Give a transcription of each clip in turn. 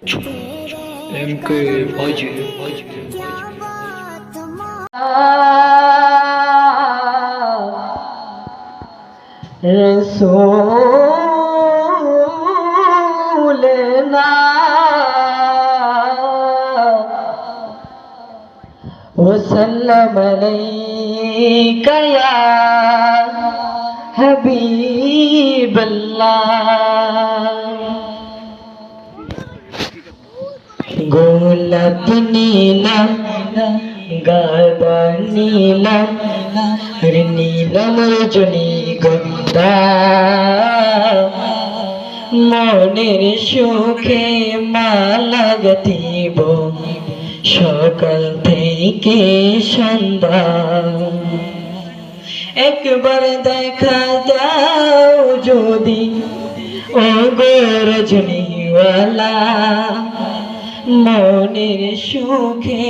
MK Haji रसूलना वसल्लम अलैका या हबीबल्लाह। গোলাপ নীলাম গাদা নীলাম নীলাম রজনী গন্ধা মনের সুখে মালা গাঁথিব সকাল থেকে সন্ধ্যা। একবার দেখা দাও যদি ও গো রজনীওয়ালা, মনের সুখে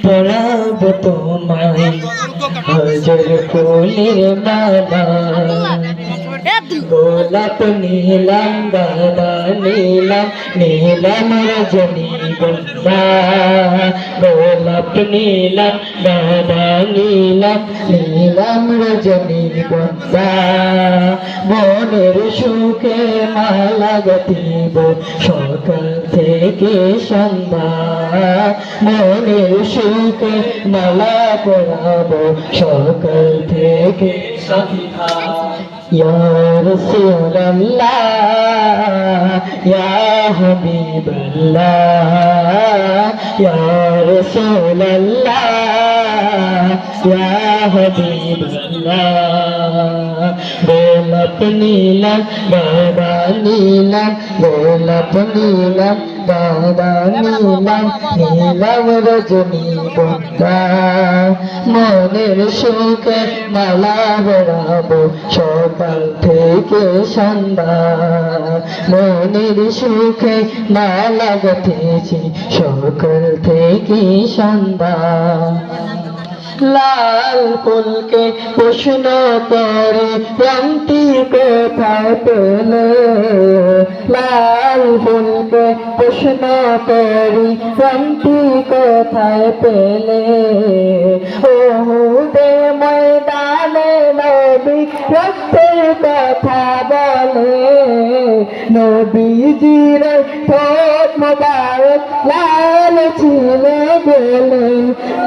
পরাব তোমায় হাজার ফুলের মালা। গোলাপ নীলাম গাঁদা নীলাম নীলাম রজনীগন্ধা। গোলাপ নীলাম গাঁদা নীলাম নীলাম রজনীগন্ধা। মনের সুখে মালা গাঁথিব সকাল থেকে সন্ধ্যা। মনের সুখে মালা পরাবো সকাল থেকে সন্ধ্যা। ইয়া রাসূলুল্লাহ ইয়া হাবিবাল্লাহ ইয়া রাসূলুল্লাহ ইয়া হাবিবাল্লাহ। গোলাপ নীলাম গাঁদা নীলাম গোলাপ নীলাম গাঁদা নীলাম নীলাম রজনীগন্ধা। মনের সুখে মালা পরাবো সকাল থেকে সন্ধ্যা। মনের সুখে মালা গাঁথেছি সকাল থেকে সন্ধ্যা। লাল ফুলকে প্রশ্ন করে প্রান্তি কোথায় পেলে। লাল ফুলকে প্রশ্ন করি প্রান্তি কোথায় পেলে। ওহুদে ময়দানে নবী রক্তের কথা বলে। নবীজির ঠোঁট মোবারক লাল ছিল বলে।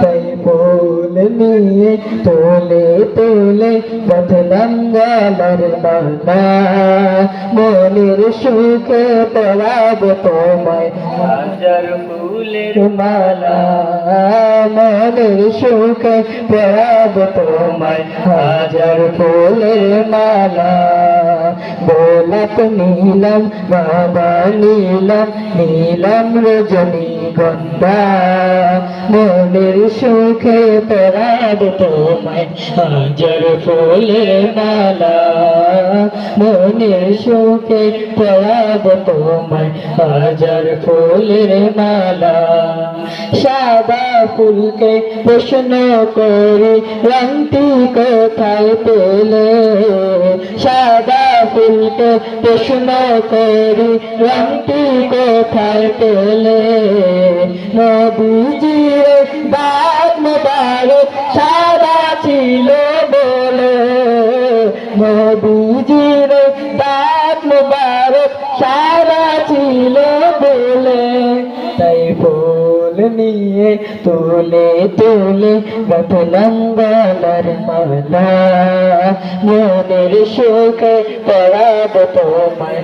তাই ফুল নিয়ে তোলে তোলে বাঁধলাম গলার মালা। মনের সুখে পরাব তোমায় হাজার ফুলের মালা। মনের সুখে পরাব তোমায় হাজার ফুলের মালা। গোলাপ নীলাম গাঁদা নীলাম নীলাম রজনীগন্ধা। মনের সুখে পরাব তোমায় হাজার ফুলের মালা। মনের সুখে পরাব তোমায় হাজার ফুলের মালা। সাদা ফুলকে প্রশ্ন করি রংটি কোথায় পেলে। সাদা ফুলকে প্রশ্ন করি রংটি কোথায় পেলে। নবীজির দাঁত মোবারক সাদা ছিল বলে। নবীজির দাঁত মোবারক সাদা ছিল বলে। তাই ফুল নিয়ে তোলে তোলে বাঁধলাম গলার মালা। মনের সুখে পরাব তোমায়